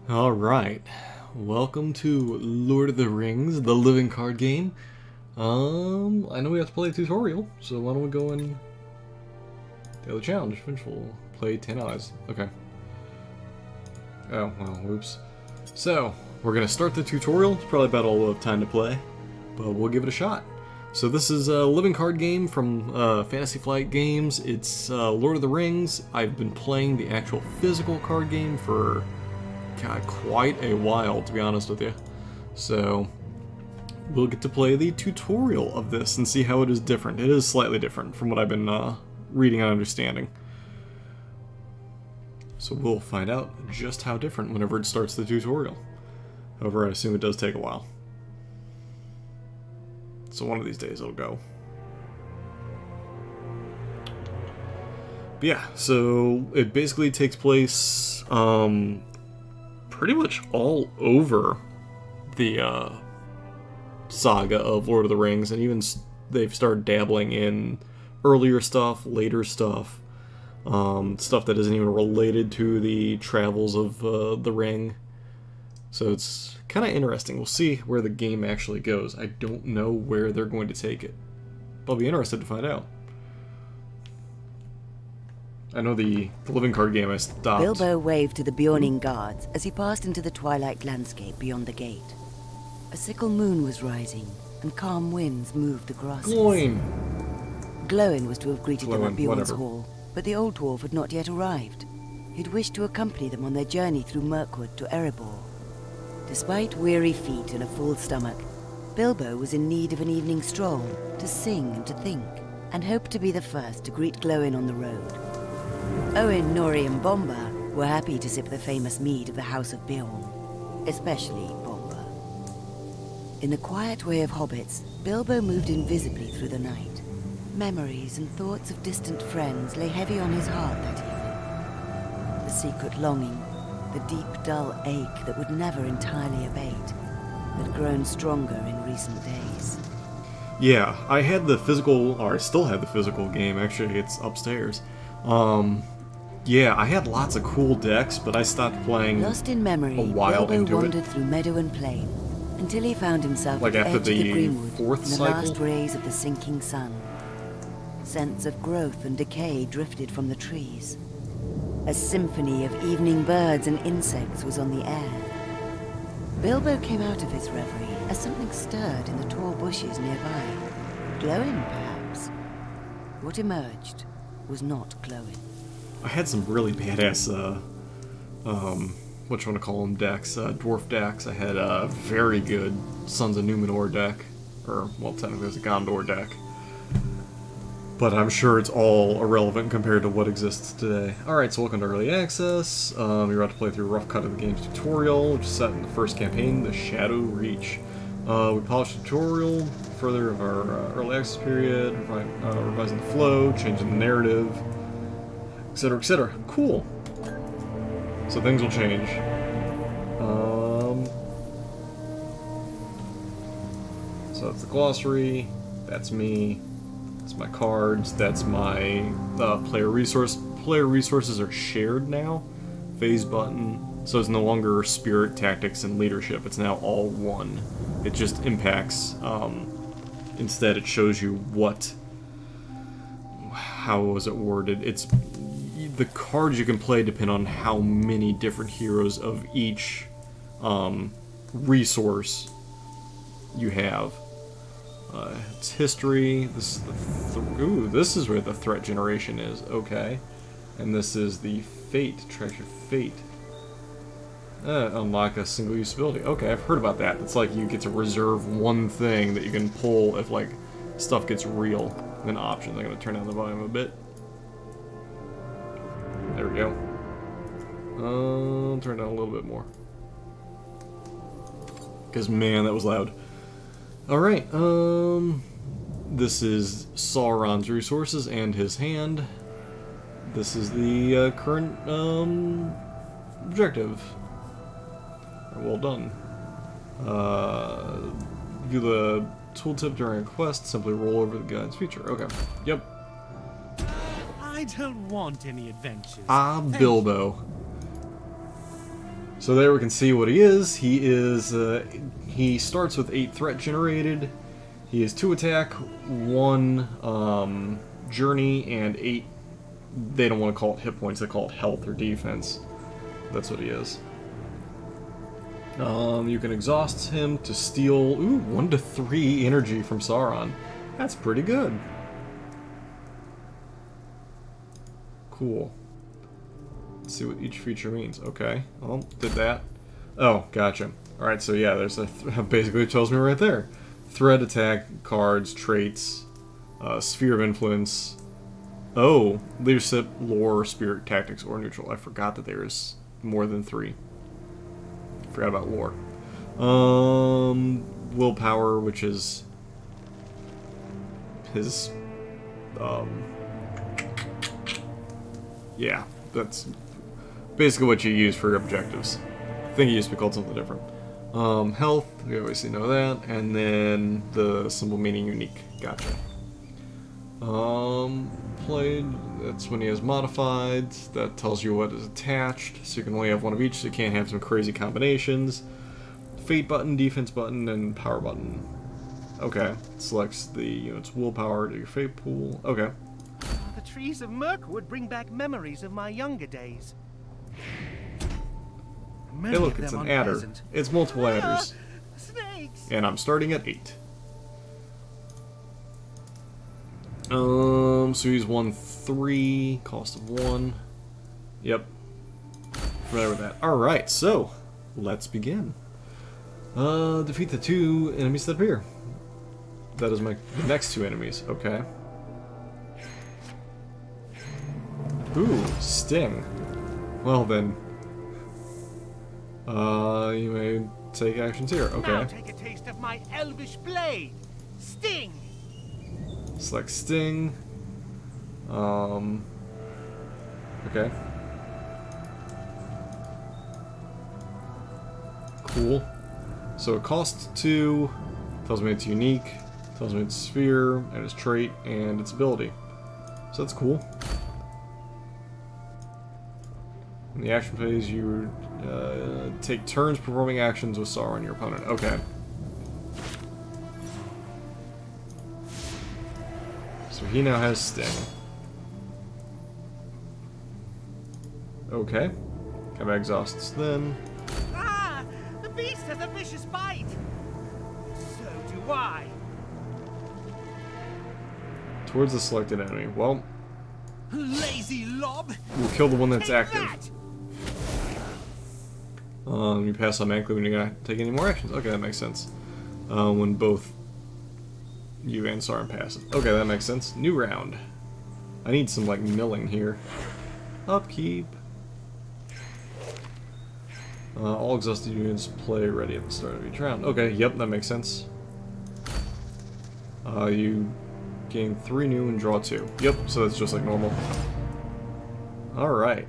Alright, welcome to Lord of the Rings, the living card game. I know we have to play a tutorial, so why don't we go and do the challenge. We'll play 10 eyes. Okay. Oh, well, whoops. So, we're gonna start the tutorial. It's probably about all we'll have time to play, but we'll give it a shot. So this is a living card game from Fantasy Flight Games. It's Lord of the Rings. I've been playing the actual physical card game for quite a while, to be honest with you. So we'll get to play the tutorial of this and see how it is different. It is slightly different from what I've been reading and understanding. So we'll find out just how different whenever it starts the tutorial. However, I assume it does take a while. So one of these days it'll go. But yeah, so it basically takes place pretty much all over the saga of Lord of the Rings, and even they've started dabbling in earlier stuff, later stuff, stuff that isn't even related to the travels of the ring. So it's kind of interesting. We'll see where the game actually goes. I don't know where they're going to take it. I'll be interested to find out. I know the living card game I stopped. Bilbo waved to the Beorning guards as he passed into the twilight landscape beyond the gate. A sickle moon was rising, and calm winds moved the grasses. Gloin! Glóin was to have greeted them at Glóin, Beorn's whatever. hall, but the old dwarf had not yet arrived. He'd wished to accompany them on their journey through Mirkwood to Erebor. Despite weary feet and a full stomach, Bilbo was in need of an evening stroll, to sing and to think, and hoped to be the first to greet Glóin on the road. Owen, Nori and Bomba were happy to sip the famous mead of the House of Beorn, especially Bomba. In the quiet way of hobbits, Bilbo moved invisibly through the night. Memories and thoughts of distant friends lay heavy on his heart that evening. The secret longing, the deep, dull ache that would never entirely abate, had grown stronger in recent days. Yeah, I had the physical, or I still have the physical game. Actually, it's upstairs. Yeah, I had lots of cool decks, but I stopped playing Lost in memory, a while Bilbo into wandered it. through meadow and plain until he found himself Like at the after edge of the the greenwood fourth in the cycle? last rays of the sinking sun. Scents of growth and decay drifted from the trees. A symphony of evening birds and insects was on the air. Bilbo came out of his reverie as something stirred in the tall bushes nearby. Glóin, perhaps. What emerged was not Glóin. I had some really badass, what you want to call them, decks, dwarf decks. I had a very good Sons of Numenor deck, or, well, technically it's a Gondor deck. But I'm sure it's all irrelevant compared to what exists today. Alright, so welcome to Early Access. You're about to play through a rough cut of the game's tutorial, which is set in the first campaign, The Shadow Reach. We polished the tutorial, further of our Early Access period, revising the flow, changing the narrative, etc., etc. Cool. So things will change. So that's the glossary. That's me. That's my cards. That's my player resource. Player resources are shared now. Phase button. So it's no longer spirit, tactics, and leadership. It's now all one. It just impacts. Instead, it shows you what. How was it worded? It's the cards you can play depend on how many different heroes of each resource you have. It's history. This is ooh, this is where the threat generation is. Okay, and this is the fate. Track your fate. Unlock a single-use ability. Okay, I've heard about that. It's like you get to reserve one thing that you can pull if like stuff gets real. And then options. I'm gonna turn down the volume a bit. There we go. Turn down a little bit more. Because, man, that was loud. Alright, this is Sauron's resources and his hand. This is the current objective. Well done. View the tooltip during a quest, simply roll over the guide's feature. Okay, yep. I don't want any adventures. Ah, Thank Bilbo. So there we can see what he is. He starts with 8 threat generated. He is 2 attack, 1 journey, and 8, they don't want to call it hit points, they call it health or defense. That's what he is. You can exhaust him to steal, 1 to 3 energy from Sauron. That's pretty good. Cool. Let's see what each feature means. Okay, well, did that. Oh, gotcha. Alright, so yeah, there's basically it tells me right there. Threat, attack, cards, traits, sphere of influence. Oh, leadership, lore, spirit, tactics, or neutral. I forgot that there's more than 3. Forgot about lore. Willpower, which is his, yeah, that's basically what you use for your objectives. I think it used to be called something different. Health, we obviously know that, and then the symbol meaning unique. Gotcha. Played, that's when he has modified. That tells you what is attached, so you can only have 1 of each, so you can't have some crazy combinations. Fate button, defense button, and power button. Okay, selects the unit's willpower to your fate pool. Okay. The trees of Mirkwood bring back memories of my younger days. Hey look, it's an adder. It's multiple adders. Snakes! And I'm starting at 8. So he's 1/3, cost of 1. Yep. Familiar with that. Alright, so let's begin. Defeat the 2 enemies that appear. That is my next 2 enemies. Okay. Ooh, sting. Well then. You may take actions here. Okay. Now take a taste of my elvish blade. Sting. Select sting. Okay. Cool. So it costs 2. Tells me it's unique. Tells me its sphere and its trait and its ability. So that's cool. In the action phase, you take turns performing actions with Sauron, your opponent. Okay. So he now has Sting. Okay. Kind of exhausts then. Ah! The beast has a vicious bite! So do I. Towards the selected enemy. Well, Lazy lob! we'll kill the one that's Take active. that! You pass automatically when you're not taking any more actions. Okay, that makes sense. When both you and Sauron pass it. Okay, that makes sense. New round. I need some, like, milling here. Upkeep. All exhausted units play ready at the start of each round. Okay, yep, that makes sense. You gain 3 new and draw 2. Yep, so that's just like normal. Alright.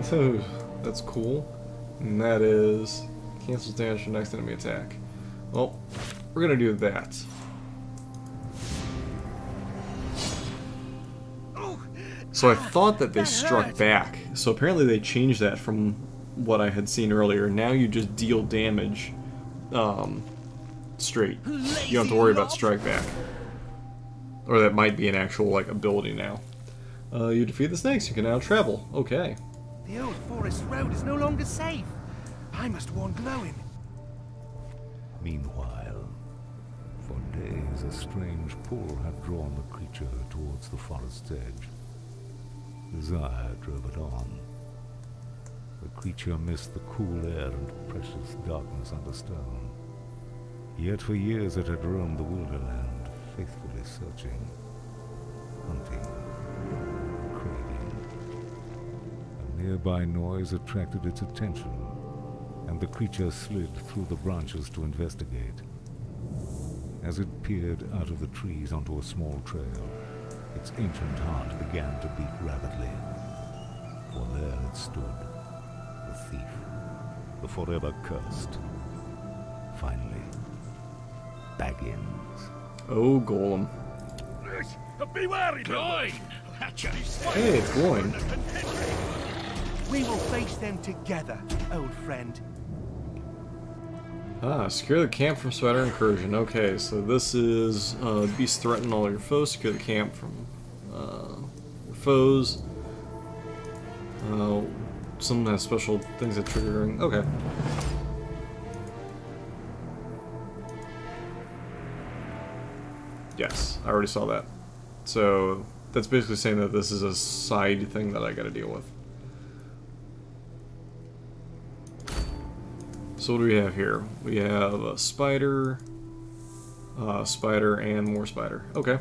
So that's cool. And that is cancels damage for next enemy attack. Well, we're gonna do that. So I thought that they struck back. So apparently they changed that from what I had seen earlier. Now you just deal damage straight. You don't have to worry about strike back. Or that might be an actual like ability now. You defeat the snakes, you can now travel. Okay. The old forest road is no longer safe. I must warn Glowin. Meanwhile, for days a strange pull had drawn the creature towards the forest's edge. Desire drove it on. The creature missed the cool air and precious darkness under stone. Yet for years it had roamed the wilderland, faithfully searching, hunting, craving. A nearby noise attracted its attention, and the creature slid through the branches to investigate. As it peered out of the trees onto a small trail, its ancient heart began to beat rapidly. For there it stood, the thief, the forever cursed. Finally, Baggins. Oh, Golem. Be wary, Gloin! Hey, it's Gloin. We will face them together, old friend. Ah, secure the camp from spider incursion. Okay, so this is beasts threaten all your foes. Secure the camp from your foes. Some has special things that triggering. Okay. Yes, I already saw that. So that's basically saying that this is a side thing that I gotta deal with. So what do we have here? We have a spider, spider, and more spider. Okay.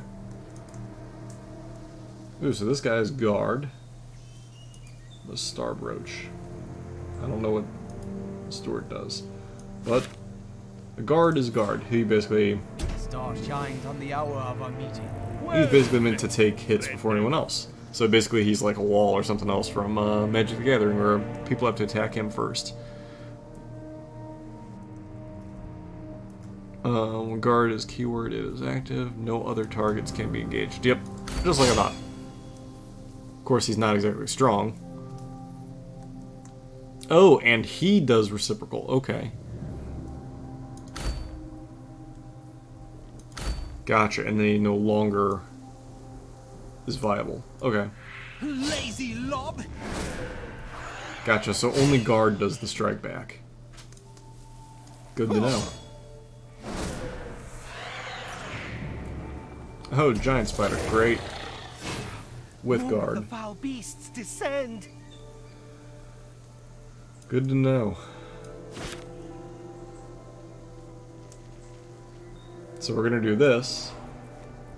Ooh, so this guy's guard. The star brooch. I don't know what Stuart does, but a guard is a guard. He basically Star shines on the hour of our meeting. he's basically meant to take hits before anyone else. So basically, he's like a wall or something else from Magic the Gathering, where people have to attack him first. Guard is keyword, it is active. No other targets can be engaged. Yep, just like I thought. Of course, he's not exactly strong. Oh, and he does reciprocal. Okay. Gotcha, and then he no longer is viable. Okay. Lazy lob! Gotcha, so only guard does the strike back. Good to know. Oh, giant spider, great. With More guard. of the foul beasts descend. Good to know. So we're gonna do this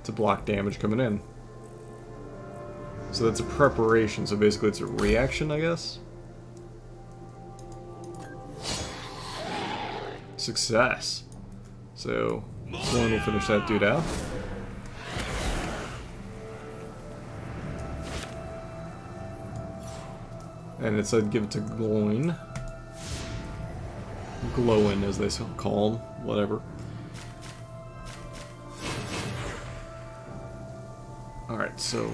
to block damage coming in. So that's a preparation, so basically it's a reaction, I guess? Success. So, one will finish that dude out. And it said give it to Gloin. Glowin, as they call him. Whatever. Alright, so...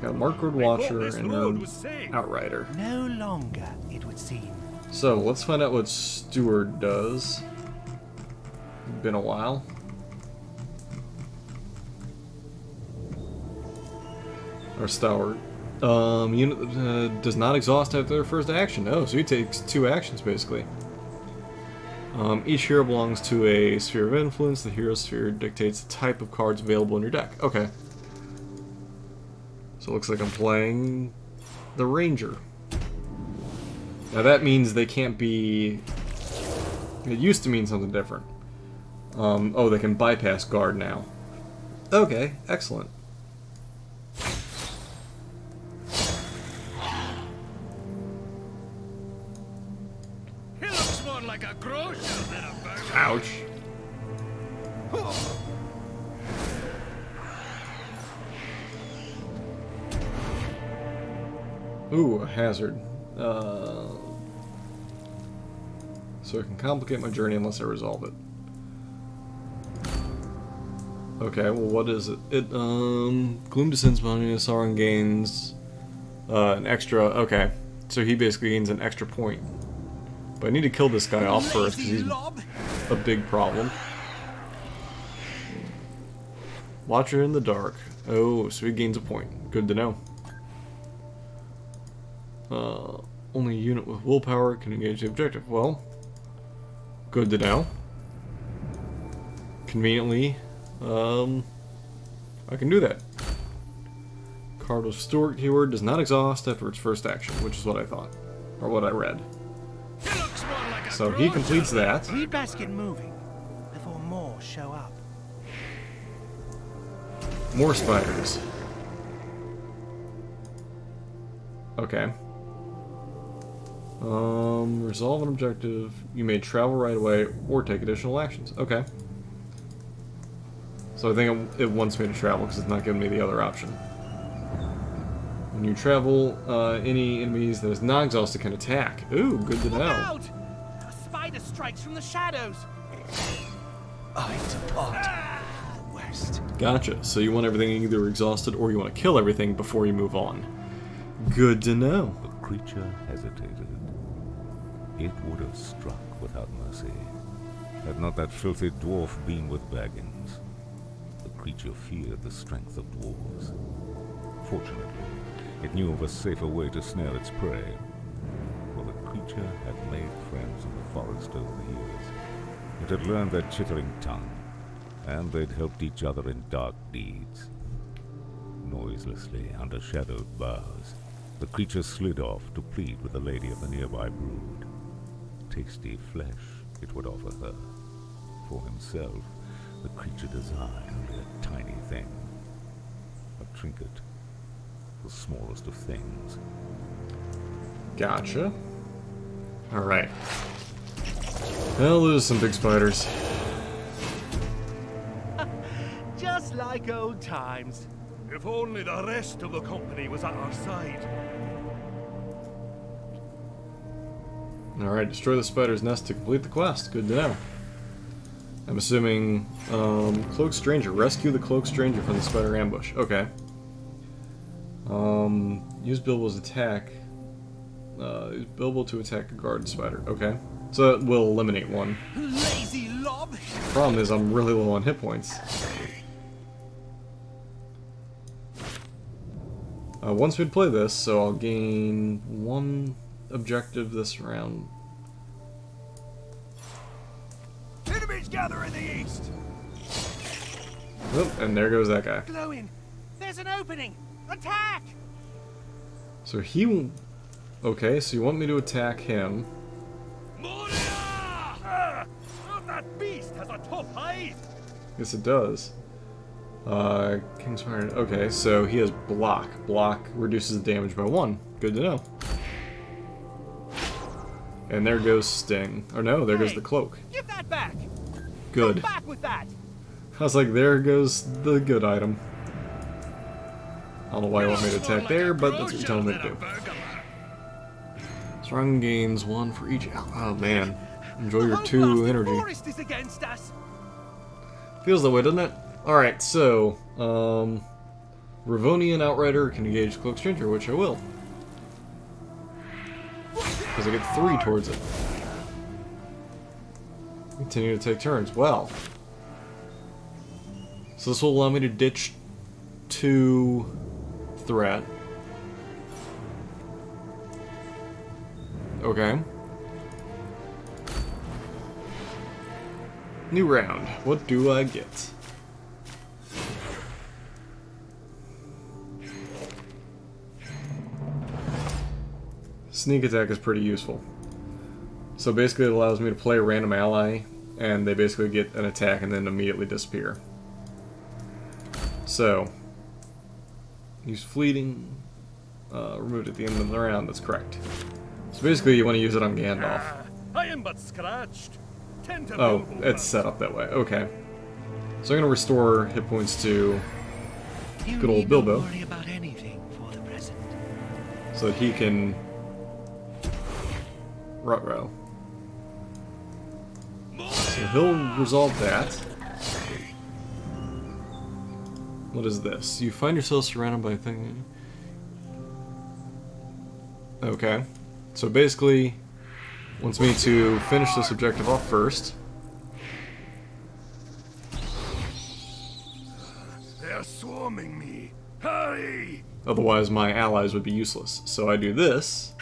got a Markwood Watcher and an Outrider. No longer, it would seem. So, let's find out what Steward does. Been a while. Or Stalwart. Unit does not exhaust after their first action. Oh, so he takes 2 actions, basically. Each hero belongs to a sphere of influence. The hero sphere dictates the type of cards available in your deck. Okay. So it looks like I'm playing the Ranger. Now that means they can't be... It used to mean something different. Oh, they can bypass guard now. Okay, excellent. He looks more like a grocer than a burger. Ouch. Ooh, a hazard. So it can complicate my journey unless I resolve it. Okay, well what is it? Gloom descends behind me, Sauron gains an extra... Okay, so he basically gains an extra point. But I need to kill this guy off first, because he's a big problem. Watcher in the dark. Oh, so he gains a point. Good to know. Only a unit with willpower can engage the objective. Well, good to know. Conveniently, I can do that. Card with Stewart keyword does not exhaust after its first action, which is what I thought. Or what I read. So he completes that. We'd best get moving before more show up. More spiders. Okay. Resolve an objective. You may travel right away or take additional actions. Okay. So I think it wants me to travel because it's not giving me the other option. When you travel, any enemies that is not exhausted can attack. Ooh, good to Look know. out! A spider strikes from the shadows. Eye to pot. We're first. Gotcha. So you want everything either exhausted or you want to kill everything before you move on. Good to know. The creature hesitated. It would have struck without mercy, had not that filthy dwarf been with Baggins. The creature feared the strength of dwarves. Fortunately, it knew of a safer way to snare its prey, for the creature had made friends in the forest over the years. It had learned their chittering tongue, and they'd helped each other in dark deeds. Noiselessly, under shadowed boughs, the creature slid off to plead with the lady of the nearby brood. Tasty flesh it would offer her. For himself, the creature desired only a tiny thing. A trinket. The smallest of things. Gotcha. Alright. Well, there's some big spiders. Just like old times. If only the rest of the company was at our side. Alright, destroy the spider's nest to complete the quest. Good to know. I'm assuming, Cloak Stranger. Rescue the Cloak Stranger from the spider ambush. Okay. Use Bilbo's attack. Use Bilbo to attack a guard spider. Okay. So that will eliminate one. Lazy lob! Problem is, I'm really low on hit points. Once we play this, so I'll gain one objective this round. Enemies gather in the east! Oh, and there goes that guy. Glowing! There's an opening! Attack! So he... Okay, so you want me to attack him. Moria! That beast has a tough hide! Yes, it does. King's Fire... Okay, so he has block. Block reduces the damage by 1. Good to know. And there goes Sting. Or no, there goes the cloak. Give that back! Good. Come back with that! I was like, there goes the good item. I don't know why you want me to attack there, but that's what you're telling me to do. Strong gains 1 for each... Oh, man. Enjoy your 2 energy. Forest is against us. Feels that way, doesn't it? Alright, so... Ravonian Outrider can engage Cloak Stranger, which I will. Because I get 3 towards it. Continue to take turns. Well. So this will allow me to ditch 2 threat. Okay. New round. What do I get? Sneak attack is pretty useful. So basically it allows me to play a random ally, and they basically get an attack and then immediately disappear. So, use fleeting, removed at the end of the round, that's correct. So basically you want to use it on Gandalf. I am but scratched. Tend to Oh, Bilbo it's set up that way, okay. So I'm going to restore hit points to good old Bilbo. Don't worry about anything for the present. So that he can Ruh-roh. So he'll resolve that. What is this? You find yourself surrounded by things. Okay. So basically, wants me to finish this objective off first. They're swarming me. Hurry! Otherwise, my allies would be useless. So I do this,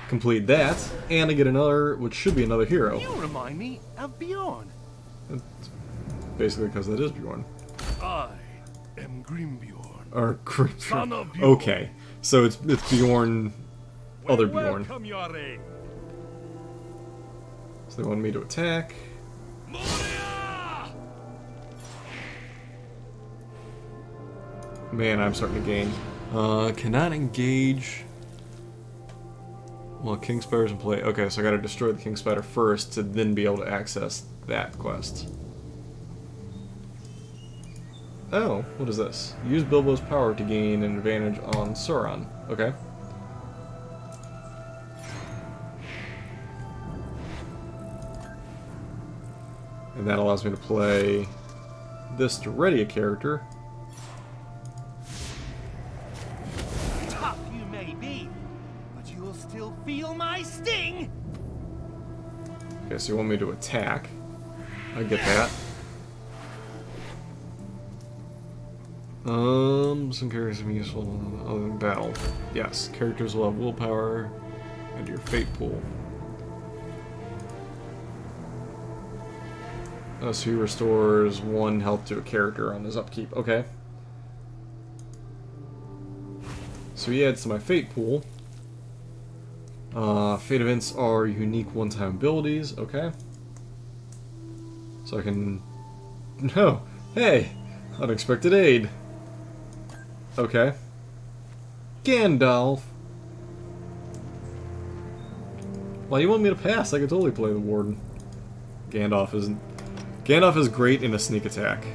complete that, and I get another, which should be another hero. You remind me of Bjorn. It's basically because that is Bjorn. I am Grimbjorn. Or Son of Bjorn. Okay, so it's Bjorn, other Bjorn. Welcome your aid. So they want me to attack. Moria! Man, I'm starting to gain. Cannot engage. Well, King Spider's in play. Okay, so I gotta destroy the King Spider first to then be able to access that quest. Oh, what is this? Use Bilbo's power to gain an advantage on Sauron. Okay. And that allows me to play this to ready a character. Tough you may be, but you'll still feel my sting. Okay, so you want me to attack. I get that. Some characters are useful other than battle. Yes, characters will have willpower and your fate pool. So he restores 1 health to a character on his upkeep. Okay. So he adds to my fate pool. Fate events are unique one-time abilities. Okay. So I can... No! Hey! Unexpected aid! Okay. Gandalf! Why do you want me to pass? I could totally play the Warden. Gandalf is great in a sneak attack.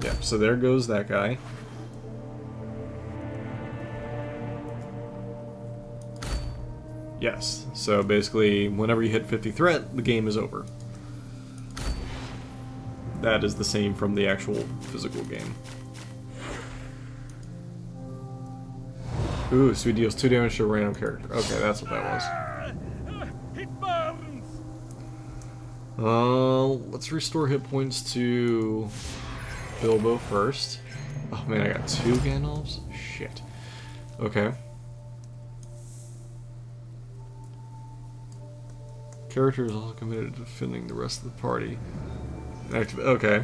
Yep, so there goes that guy. Yes, so basically, whenever you hit 50 threat, the game is over. That is the same from the actual physical game. Ooh, so he deals 2 damage to a random character. Okay, that's what that was. It burns! Let's restore hit points to Bilbo first. Oh man, I got 2 Gandalfs? Shit. Okay. Character is also committed to defending the rest of the party. Okay.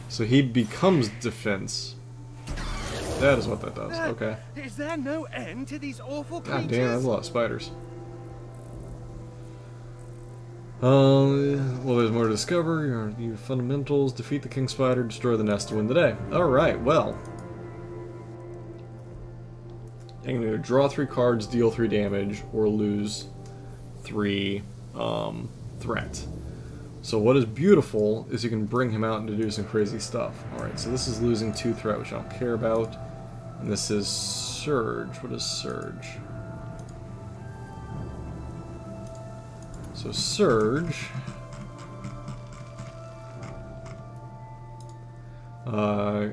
So he becomes defense. That is what that does. Okay. Is there no end to these awful God creatures? damn, that's a lot of spiders. Well, there's more to discover. Your fundamentals: defeat the king spider, destroy the nest to win the day. Alright, well. I'm going to draw 3 cards, deal 3 damage, or lose 3 threat. So what is beautiful is you can bring him out and do some crazy stuff. Alright, so this is losing 2 threat, which I don't care about. And this is Surge. What is Surge? So Surge...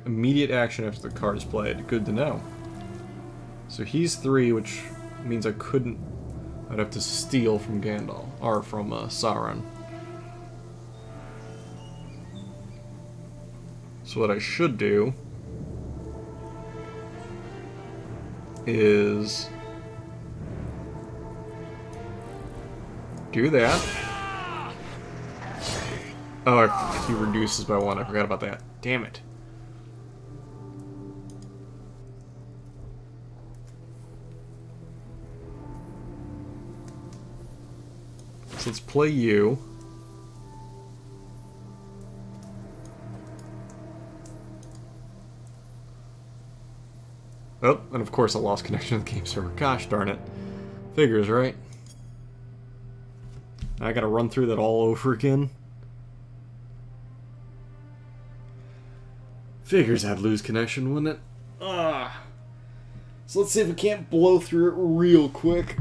immediate action after the card is played. Good to know. So he's 3, which means I'd have to steal from Gandalf, or from Sauron. So what I should do is do that. Oh, he reduces by 1. I forgot about that. Damn it. So let's play you. Oh, and of course I lost connection to the game server. Gosh darn it. Figures, right? I gotta run through that all over again. Figures I'd lose connection, wouldn't it? Ah. So let's see if we can't blow through it real quick.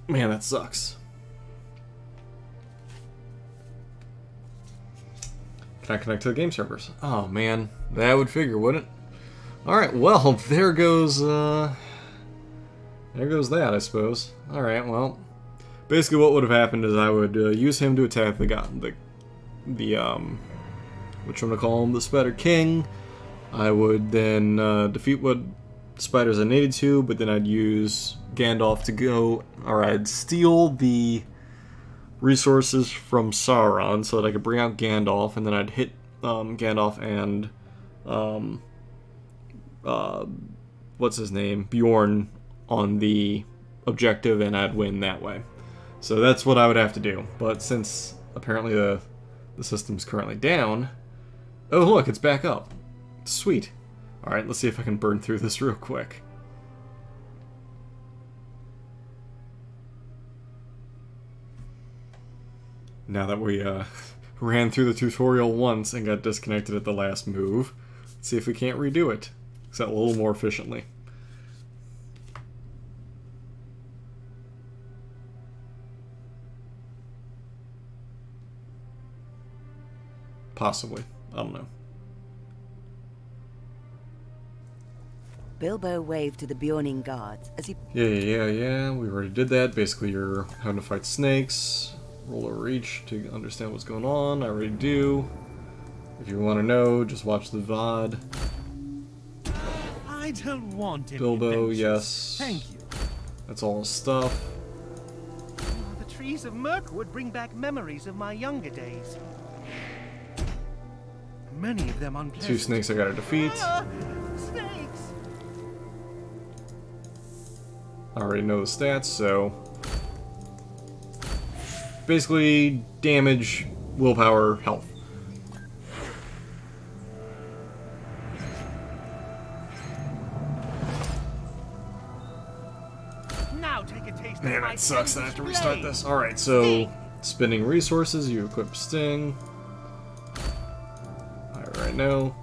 Man, that sucks. Can I connect to the game servers? Oh man, that would figure, wouldn't it? Alright, well, there goes that, I suppose. Alright, well, basically what would have happened is I would use him to attack the whatchamacallem, the Spider King. I would then defeat what spiders I needed to, but then I'd use Gandalf to go, or I'd steal the resources from Sauron so that I could bring out Gandalf, and then I'd hit Gandalf and what's his name, Bjorn, on the objective, and I'd win that way. So that's what I would have to do. But since apparently the system's currently down, oh look, it's back up. Sweet. Alright, let's see if I can burn through this real quick. Now that we ran through the tutorial once and got disconnected at the last move, let's see if we can't redo it. Except a little more efficiently. Possibly. I don't know. Bilbo waved to the Bjorning guards as he... Yeah. We already did that. Basically, you're having to fight snakes. Roll over each to understand what's going on. I already do. If you want to know, just watch the VOD. I don't want any Bilbo, adventures. yes. Thank you. That's all his stuff. The trees of Mirkwood bring back memories of my younger days. Many of them unpleasant. 2 snakes I gotta defeat. Snakes! I already know the stats, so... Basically, damage, willpower, health. Now take a taste Man, of my that sucks that I have to Kentish restart blade. this. Alright, so... Spending resources, you equip Sting. Alright, now.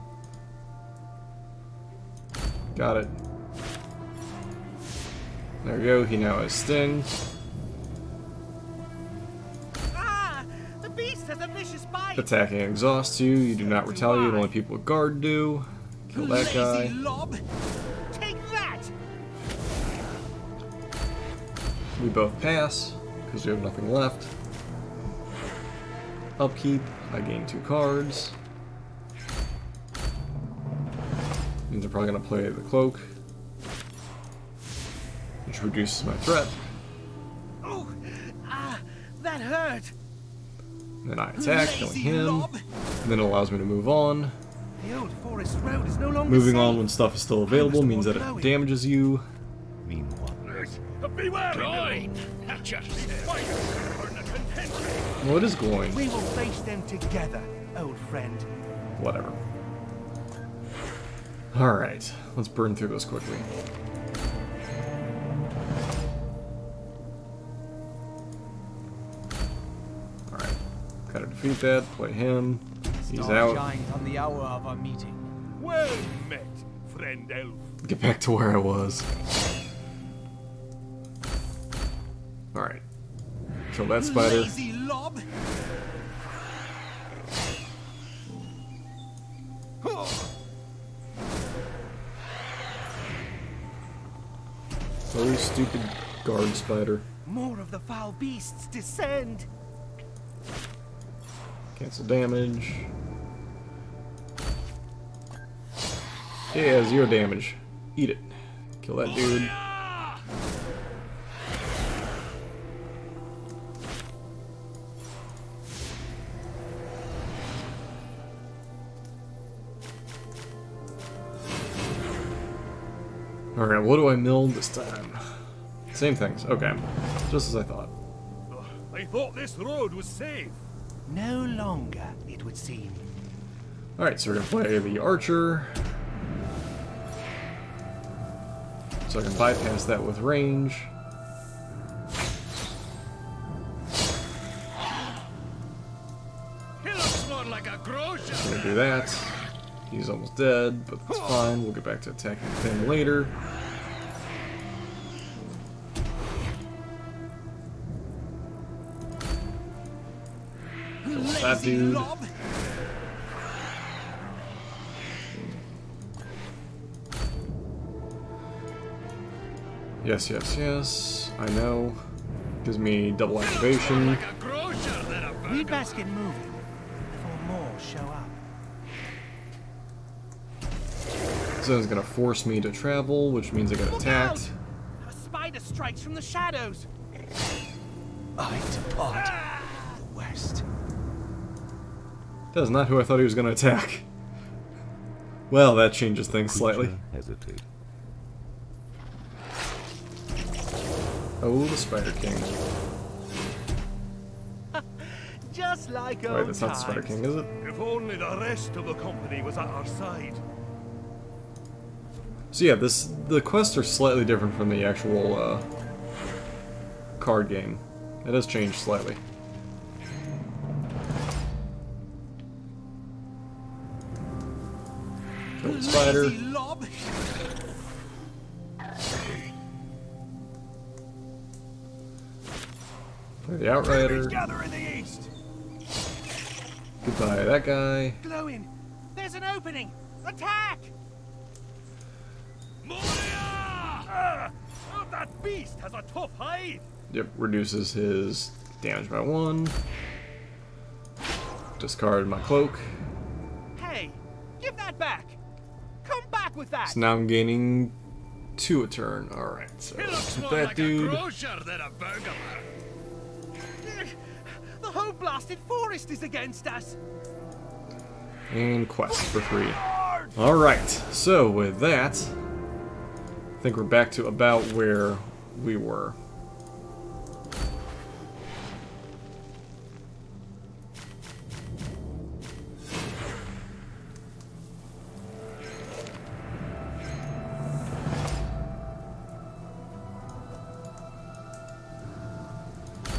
Got it. There we go, he now has Sting. Ah! The beast has a vicious bite! Attacking exhausts you, you do not retaliate, only people with guard do. Kill that Lazy guy. lob! Take that! We both pass, because we have nothing left. Upkeep, I gain 2 cards. Means I'm probably going to play the cloak, which reduces my threat. Oh! Ah! That hurt! Then I attack, killing Lazy him, lob. and then it allows me to move on. The old forest road is no longer Moving safe. on when stuff is still available means that it damages you. Meanwhile, Beware! Glowing! What is glowing? We will face them together, old friend. Whatever. Alright, let's burn through this quickly. Alright, gotta defeat that, play him. He's out. Shines on the hour of our meeting. Well met, friend elf. Get back to where I was. Alright. Kill that spider. Lazy lob! Oh, stupid guard spider. More of the foul beasts descend! Cancel damage. Yeah, 0 damage. Eat it. Kill that dude. Alright, what do I mill this time? Same things. Okay. Just as I thought. I thought this road was safe. No longer, it would seem. Alright, so we're gonna play the archer. So I can bypass that with range. He looks more like a grocer. I'm gonna do that. He's almost dead, but it's fine. We'll get back to attacking him later. Kill that Lazy dude. lob! Yes, yes, yes. I know. Gives me double activation. Like a grocer than a We burger. best get moving before more show up. So it's gonna force me to travel, which means I get Look attacked. out! A spider strikes from the shadows. I depart the west. That is not who I thought he was gonna attack. Well, that changes things slightly. creature hesitated. Oh, the Spider King. Just like Wait, old that's not the Spider times. King, is it? If only the rest of the company was at our side. So yeah, the quests are slightly different from the actual card game. It has changed slightly. Kill the spider. Lazy lob! Play the Outrider. Gather in the east. Goodbye, that guy. Glowing! There's an opening! Attack! Moria! Oh, that beast has a tough hide! Yep, reduces his damage by 1. Discard my cloak. Hey! Give that back! Come back with that! So now I'm gaining 2 a turn. Alright, so He looks with more that like dude. a grocer than a burglar. The whole blasted forest is against us! And quest for free. Alright, so with that, I think we're back to about where we were.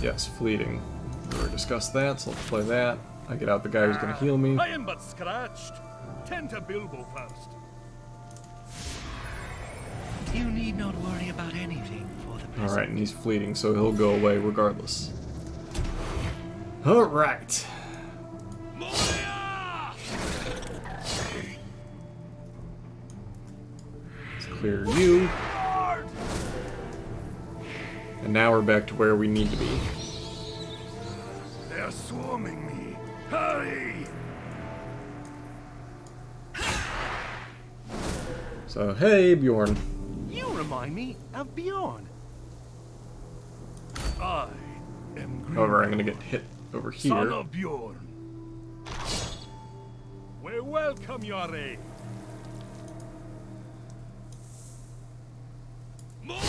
Yes, fleeting. We already discussed that, so let's play that. I get out the guy who's gonna heal me. I am but scratched. Tend to Bilbo first. You need not worry about anything for the present. Alright, and he's fleeting, so he'll go away regardless. Alright. Moria! Let's clear you. And now we're back to where we need to be. They're swarming me. Hurry! So, hey, Bjorn. You remind me of Bjorn. I am Green, However, I'm gonna get hit over son here. of Bjorn. We welcome your aid. Moria!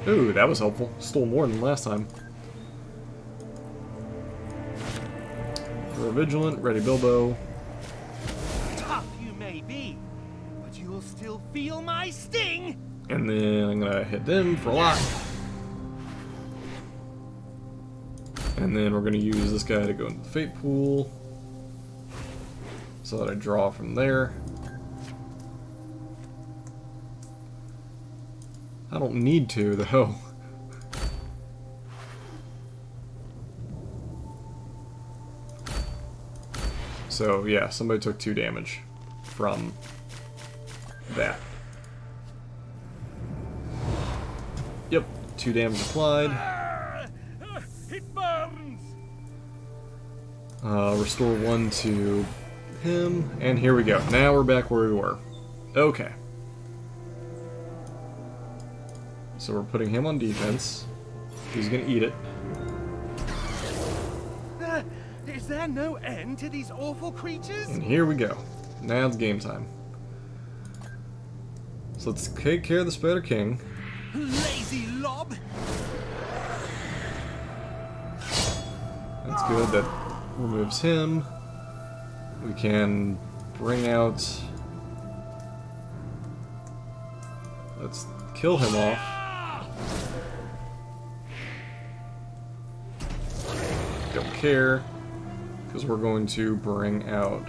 Ooh, that was helpful. Stole more than last time. We're vigilant, ready Bilbo. Tough you may be, but you'll still feel my sting! And then I'm gonna hit them for a lot. And then we're gonna use this guy to go into the fate pool. So that I draw from there. I don't need to, though. So, yeah, somebody took 2 damage from that. Yep, 2 damage applied. It burns! Restore 1 to him, and here we go. Now we're back where we were. Okay. So we're putting him on defense. He's gonna eat it. Is there no end to these awful creatures? And here we go. Now it's game time. So let's take care of the Spider King. Lazy lob! That's good. That removes him. We can bring out... Let's kill him off. Don't care, because we're going to bring out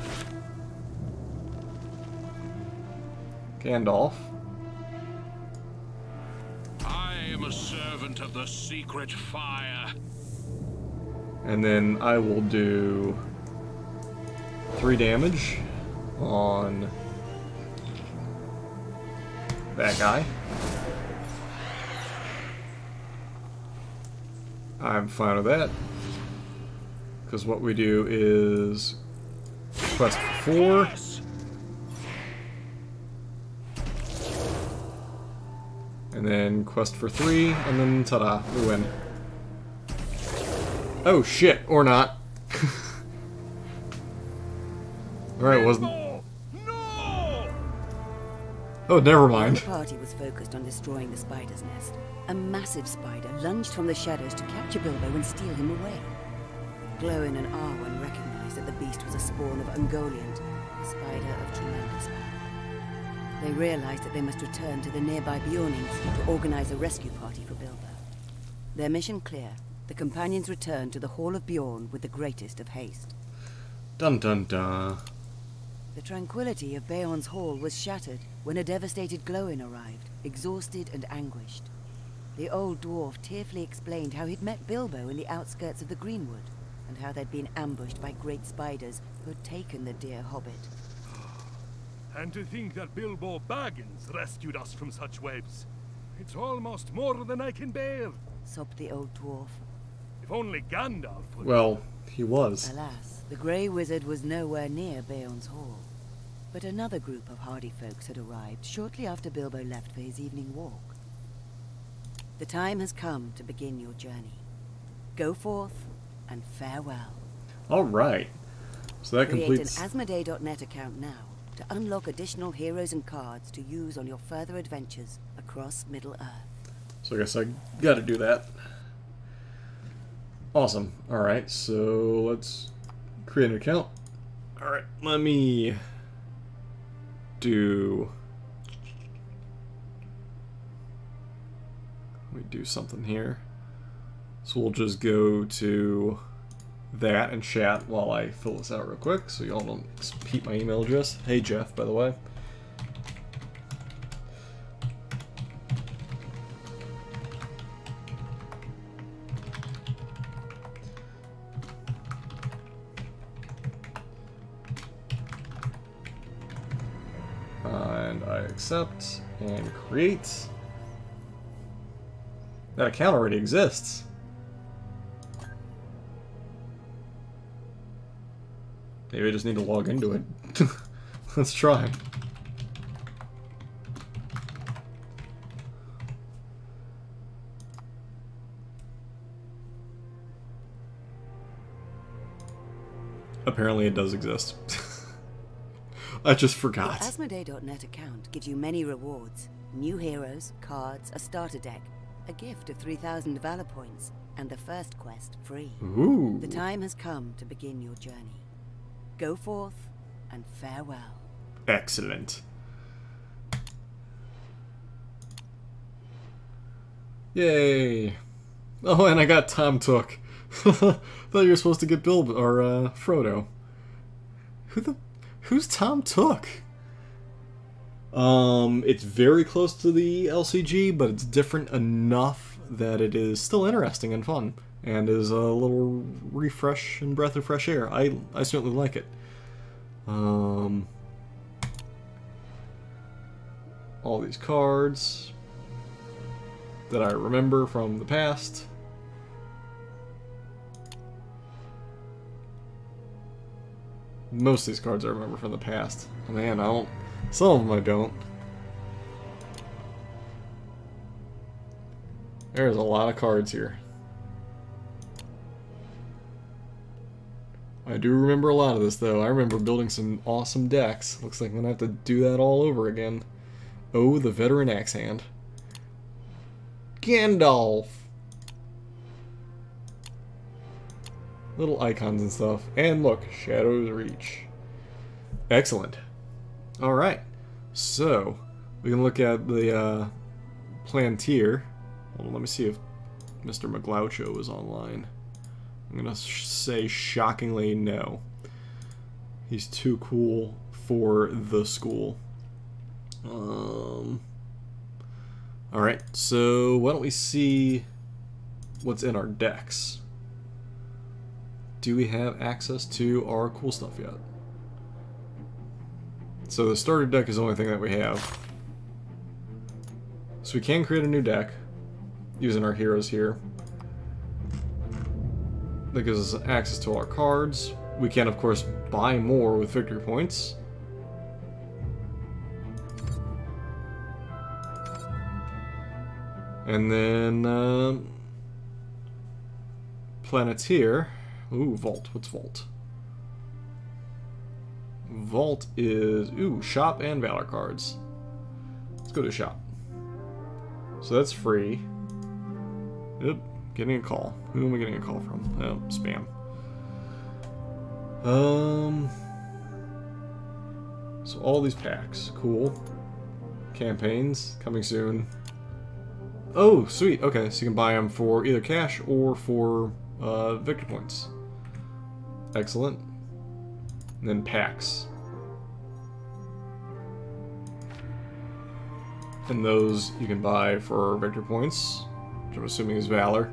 Gandalf. I am a servant of the secret fire. And then I will do 3 damage on that guy. I'm fine with that. Because what we do is quest for 4. And then quest for 3, and then ta-da, we win. Oh shit, or not. Alright, wasn't... No! Oh, never While mind. the party was focused on destroying the spider's nest, a massive spider lunged from the shadows to capture Bilbo and steal him away. Glowin and Arwen recognized that the beast was a spawn of Ungoliant, a spider of tremendous power. They realized that they must return to the nearby Bjornings to organize a rescue party for Bilbo. Their mission clear, the companions returned to the Hall of Bjorn with the greatest of haste. Dun dun dun. The tranquility of Bayon's hall was shattered when a devastated Glowin arrived, exhausted and anguished. The old dwarf tearfully explained how he'd met Bilbo in the outskirts of the Greenwood, and how they'd been ambushed by great spiders who had taken the dear hobbit. And to think that Bilbo Baggins rescued us from such webs. It's almost more than I can bear. Sobbed the old dwarf. If only Gandalf would... Well, he was. Alas, the Grey Wizard was nowhere near Bayon's hall. But another group of hardy folks had arrived shortly after Bilbo left for his evening walk. The time has come to begin your journey. Go forth, and farewell. Alright. So that Create completes... an Asmodee.net account now to unlock additional heroes and cards to use on your further adventures across Middle-earth. So I guess I gotta do that. Awesome. Alright, so let's create an account. Alright, let me do something here. So we'll just go to that and chat while I fill this out real quick so y'all don't repeat my email address. Hey Jeff, by the way. And I accept and create. That account already exists. Maybe I just need to log into it. Let's try. Apparently it does exist. I just forgot. The Asmodee.net account gives you many rewards. New heroes, cards, a starter deck, a gift of 3,000 Valor Points, and the first quest free. Ooh. The time has come to begin your journey. Go forth, and farewell. Excellent. Yay. Oh, and I got Tom Took. Thought you were supposed to get Bilbo, or Frodo. Who's Tom Took? It's very close to the LCG, but it's different enough that it is still interesting and fun, and is a little refresh and breath of fresh air. I certainly like it. All these cards that I remember from the past. Most of these cards I remember from the past. Oh, man, I don't. Some of them I don't. There's a lot of cards here. I do remember a lot of this, though. I remember building some awesome decks. Looks like I'm gonna have to do that all over again. Oh, the veteran axe hand. Gandalf! Little icons and stuff. And look, Shadow's Reach. Excellent. Alright, so we can look at the Plantier. Hold on, let me see if Mr. McGloucho is online. I'm gonna say shockingly no. He's too cool for the school. Alright, so why don't we see what's in our decks? Do we have access to our cool stuff yet? So the starter deck is the only thing that we have. So we can create a new deck using our heroes here. That gives us access to our cards. We can, of course, buy more with victory points. And then Planeteer. Ooh, Vault. What's Vault? Vault is... Ooh, Shop and Valor cards. Let's go to Shop. So that's free. Yep, getting a call. Who am I getting a call from? Oh, spam. So all these packs. Cool. Campaigns coming soon. Oh, sweet. Okay, so you can buy them for either cash or for victory points. Excellent. And then packs. And those you can buy for victory points, which I'm assuming is Valor.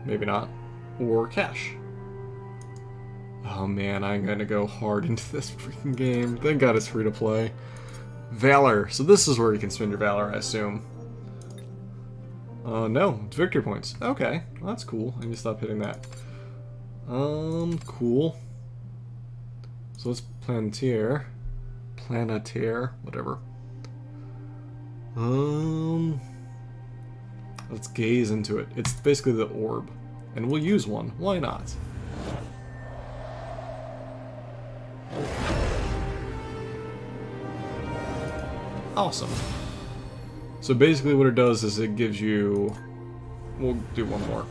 Maybe not. Or cash. Oh man, I'm gonna go hard into this freaking game. Thank God it's free to play. Valor. So this is where you can spend your Valor, I assume. No, it's victory points. Okay, well, that's cool. I need to stop hitting that. Cool. So let's Planeteer, whatever. Let's gaze into it. It's basically the orb, and we'll use one. Why not? Awesome. So basically what it does is it gives you... We'll do one more.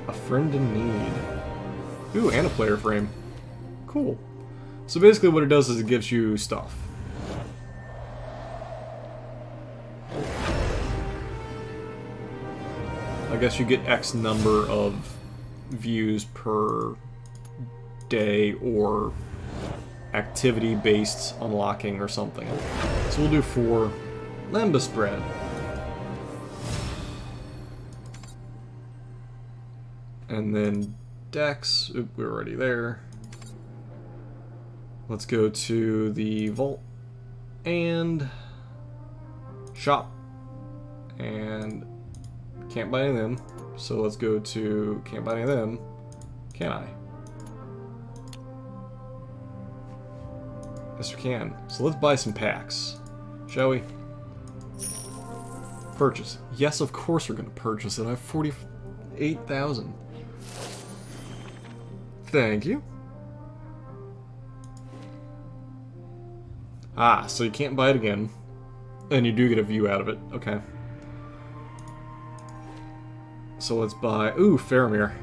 A friend in need. Ooh, and a player frame. Cool. So basically what it does is it gives you stuff. I guess you get X number of views per day or activity-based unlocking or something. So we'll do 4. Lembas bread. And then Dex. Oop, we're already there. Let's go to the vault and shop. And can't buy any of them. So let's go to can't buy any of them. Can I? Yes, we can. So let's buy some packs, shall we? Purchase. Yes, of course we're going to purchase it. I have 48,000. Thank you. Ah, so you can't buy it again. And you do get a view out of it. Okay. So let's buy... Ooh, Faramir.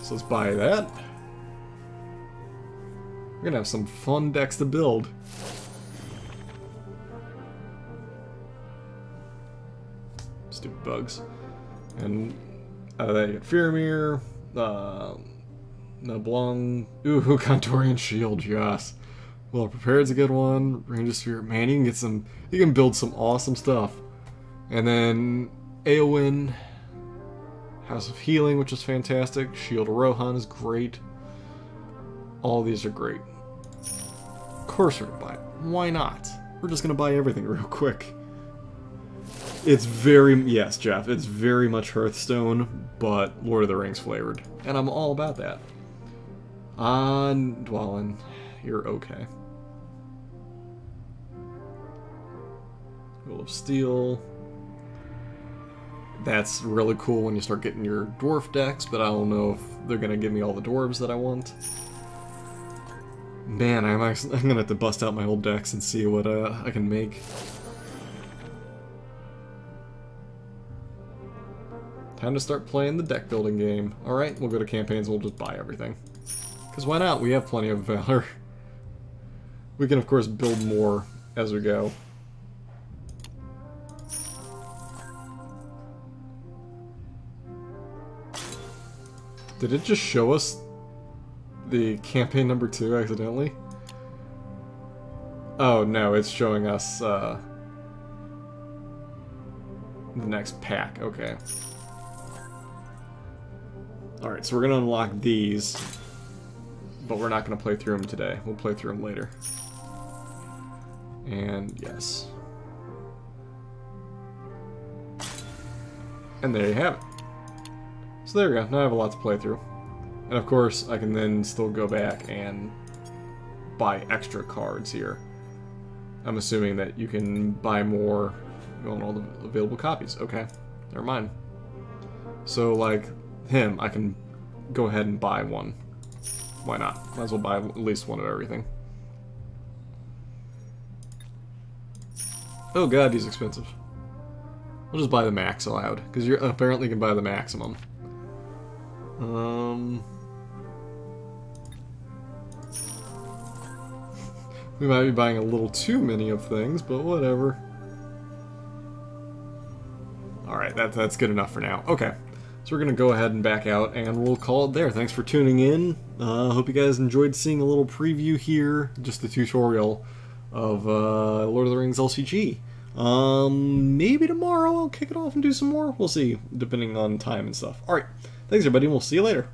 So let's buy that. We're gonna have some fun decks to build. Stupid bugs. And they get Faramir, Nablung, ooh, Contorian Shield, yes. Well prepared's a good one. Ranger Sphere, man, you can get some, you can build some awesome stuff. And then Eowyn, House of Healing, which is fantastic. Shield of Rohan is great. All these are great. Of course we're gonna buy it. Why not? We're just gonna buy everything real quick. It's very, yes, Jeff, it's very much Hearthstone, but Lord of the Rings flavored. And I'm all about that. Dwalin, you're okay. Will of Steel. That's really cool when you start getting your dwarf decks, but I don't know if they're gonna give me all the dwarves that I want. Man, I'm gonna have to bust out my old decks and see what I can make. Time to start playing the deck building game. Alright, we'll go to campaigns and we'll just buy everything. Because why not? We have plenty of Valor. We can of course build more as we go. Did it just show us the campaign number 2 accidentally? Oh no, it's showing us the next pack. Okay. Alright, so we're gonna unlock these, but we're not gonna play through them today. We'll play through them later. And yes. And there you have it. So there we go, now I have a lot to play through. And of course, I can then still go back and buy extra cards here. I'm assuming that you can buy more on all the available copies. Okay, never mind. So like him, I can go ahead and buy one. Why not? Might as well buy at least one of everything. Oh god, he's expensive. We'll just buy the max allowed, because you apparently can buy the maximum. We might be buying a little too many of things, but whatever. Alright, that's good enough for now. Okay. So we're going to go ahead and back out, and we'll call it there. Thanks for tuning in. Hope you guys enjoyed seeing a little preview here, just the tutorial of Lord of the Rings LCG. Maybe tomorrow I'll kick it off and do some more. We'll see, depending on time and stuff. Alright, thanks everybody, and we'll see you later.